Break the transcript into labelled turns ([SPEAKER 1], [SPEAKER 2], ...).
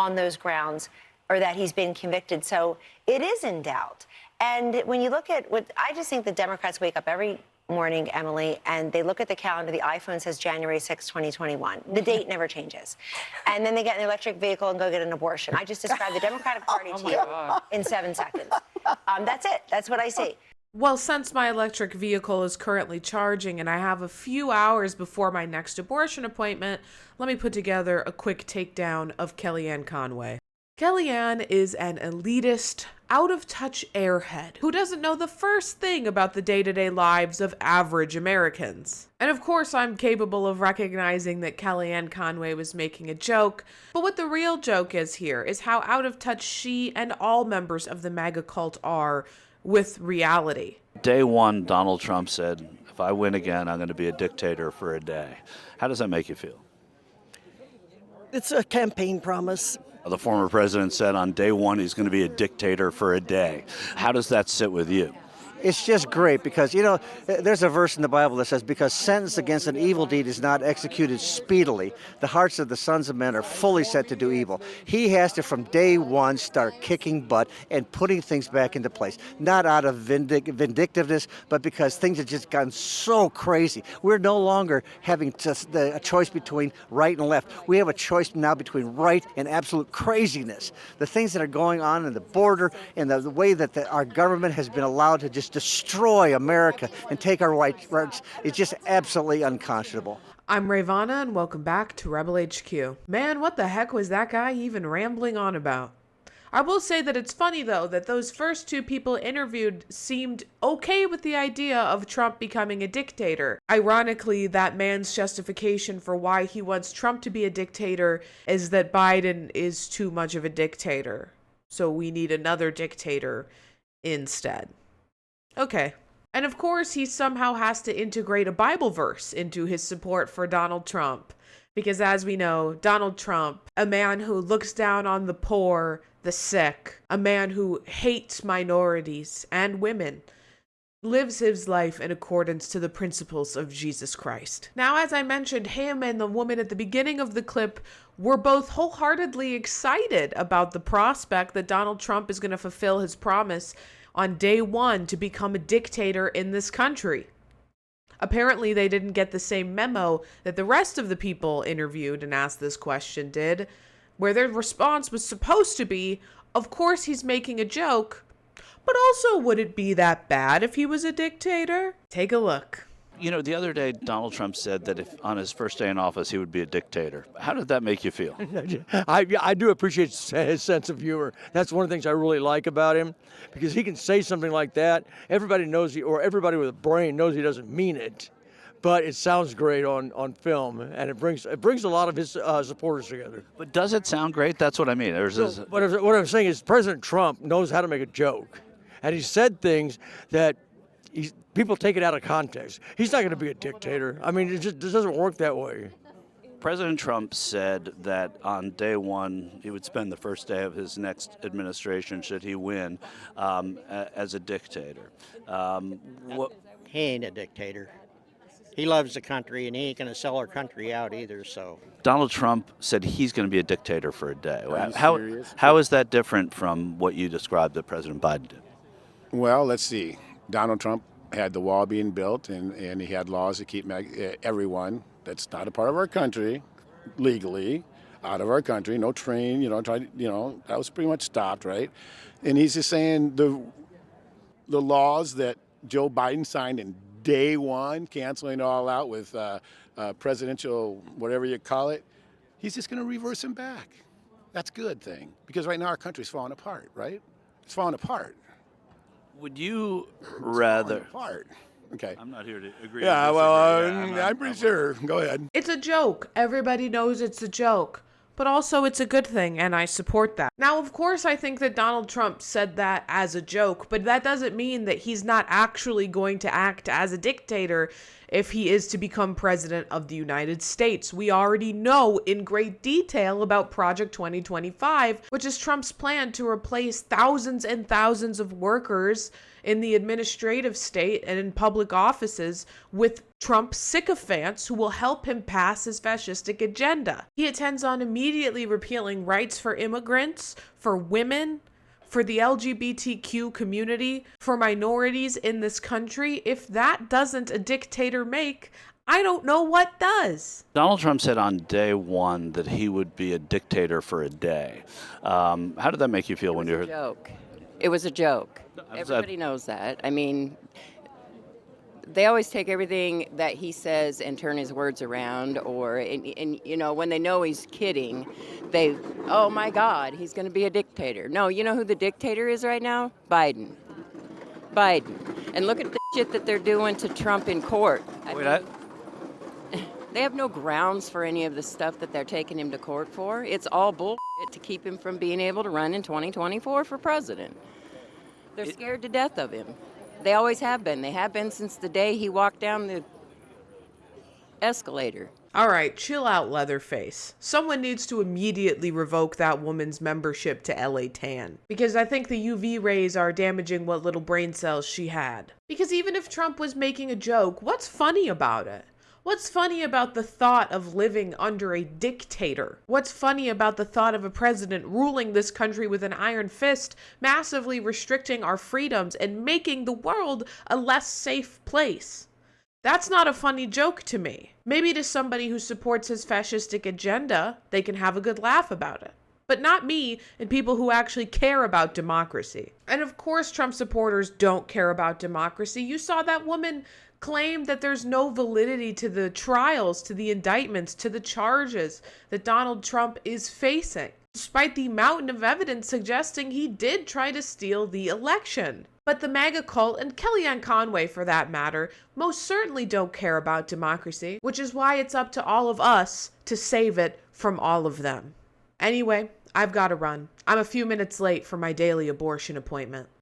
[SPEAKER 1] on those grounds, or that he's been convicted. So it is in doubt. And when you look at what I just think the Democrats wake up every morning, Emily, and they look at the calendar. The iPhone says January 6, 2021. The date never changes. And then they get an electric vehicle and go get an abortion. I just described the Democratic Party to you in 7 seconds. That's it. That's what I see.
[SPEAKER 2] Well, since my electric vehicle is currently charging and I have a few hours before my next abortion appointment, let me put together a quick takedown of Kellyanne Conway. Kellyanne is an elitist, out-of-touch airhead who doesn't know the first thing about the day-to-day lives of average Americans. And of course, I'm capable of recognizing that Kellyanne Conway was making a joke, but what the real joke is here is how out-of-touch she and all members of the MAGA cult are with reality.
[SPEAKER 3] Day one, Donald Trump said, if I win again, I'm going to be a dictator for a day. How does that make you feel?
[SPEAKER 4] It's a campaign promise.
[SPEAKER 3] The former president said on day one he's going to be a dictator for a day. How does that sit with you?
[SPEAKER 4] It's just great because, you know, there's a verse in the Bible that says, because sentence against an evil deed is not executed speedily, the hearts of the sons of men are fully set to do evil. He has to, from day one, start kicking butt and putting things back into place. Not out of vindictiveness, but because things have just gotten so crazy. We're no longer having just a choice between right and left. We have a choice now between right and absolute craziness. The things that are going on in the border and the way that our government has been allowed to just destroy America and take our rights is just absolutely unconscionable.
[SPEAKER 2] I'm Rayy Vana and welcome back to Rebel HQ. Man, what the heck was that guy even rambling on about? I will say that it's funny though that those first two people interviewed seemed okay with the idea of Trump becoming a dictator. Ironically, that man's justification for why he wants Trump to be a dictator is that Biden is too much of a dictator. So we need another dictator instead. Okay. And of course, he somehow has to integrate a Bible verse into his support for Donald Trump. Because as we know, Donald Trump, a man who looks down on the poor, the sick, a man who hates minorities and women, lives his life in accordance to the principles of Jesus Christ. Now, as I mentioned, him and the woman at the beginning of the clip were both wholeheartedly excited about the prospect that Donald Trump is going to fulfill his promise on day one to become a dictator in this country. Apparently, they didn't get the same memo that the rest of the people interviewed and asked this question did, where their response was supposed to be, of course he's making a joke, but also would it be that bad if he was a dictator? Take a look.
[SPEAKER 3] You know, the other day, Donald Trump said that if on his first day in office, he would be a dictator. How did that make you feel?
[SPEAKER 5] I do appreciate his sense of humor. That's one of the things I really like about him, because he can say something like that. Everybody knows or everybody with a brain knows he doesn't mean it, but it sounds great on film, and it brings a lot of his supporters together.
[SPEAKER 3] But does it sound great? That's what I mean.
[SPEAKER 5] What I'm saying is President Trump knows how to make a joke, and he said things that people take it out of context. He's not going to be a dictator. I mean, it doesn't work that way.
[SPEAKER 3] President Trump said that on day one, he would spend the first day of his next administration, should he win, as a dictator.
[SPEAKER 6] He ain't a dictator. He loves the country, and he ain't going to sell our country out either, so.
[SPEAKER 3] Donald Trump said he's going to be a dictator for a day. How is that different from what you described that President Biden did?
[SPEAKER 7] Well, let's see. Donald Trump had the wall being built, and he had laws to keep everyone that's not a part of our country legally out of our country. No train, that was pretty much stopped, right? And he's just saying the laws that Joe Biden signed in day one, canceling it all out with presidential whatever you call it, he's just going to reverse them back. That's a good thing, because right now our country's falling apart, right? It's falling apart.
[SPEAKER 3] Would you rather?
[SPEAKER 7] Okay.
[SPEAKER 3] I'm not here to agree.
[SPEAKER 7] Yeah, well, I'm pretty sure. Go ahead.
[SPEAKER 2] It's a joke. Everybody knows it's a joke. But also it's a good thing, and I support that. Now, of course, I think that Donald Trump said that as a joke, but that doesn't mean that he's not actually going to act as a dictator if he is to become president of the United States. We already know in great detail about Project 2025, which is Trump's plan to replace thousands and thousands of workers in the administrative state and in public offices with Trump sycophants who will help him pass his fascistic agenda. He intends on immediately repealing rights for immigrants, for women, for the LGBTQ community, for minorities in this country. If that doesn't a dictator make, I don't know what does.
[SPEAKER 3] Donald Trump said on day one that he would be a dictator for a day. How did that make you feel when you heard?
[SPEAKER 8] Joke. It was a joke. Everybody knows that. I mean, they always take everything that he says and turn his words around, or and you know, when they know he's kidding, they, oh my God, he's going to be a dictator. No, you know who the dictator is right now? Biden. And look at the shit that they're doing to Trump in court. They have no grounds for any of the stuff that they're taking him to court for. It's all bullshit to keep him from being able to run in 2024 for president. They're scared to death of him. They always have been. They have been since the day he walked down the escalator.
[SPEAKER 2] All right, chill out, Leatherface. Someone needs to immediately revoke that woman's membership to LA Tan, because I think the UV rays are damaging what little brain cells she had. Because even if Trump was making a joke, what's funny about it? What's funny about the thought of living under a dictator? What's funny about the thought of a president ruling this country with an iron fist, massively restricting our freedoms and making the world a less safe place? That's not a funny joke to me. Maybe to somebody who supports his fascistic agenda, they can have a good laugh about it. But not me and people who actually care about democracy. And of course, Trump supporters don't care about democracy. You saw that woman claim that there's no validity to the trials, to the indictments, to the charges that Donald Trump is facing, despite the mountain of evidence suggesting he did try to steal the election. But the MAGA cult, and Kellyanne Conway for that matter, most certainly don't care about democracy, which is why it's up to all of us to save it from all of them. Anyway, I've got to run. I'm a few minutes late for my daily abortion appointment.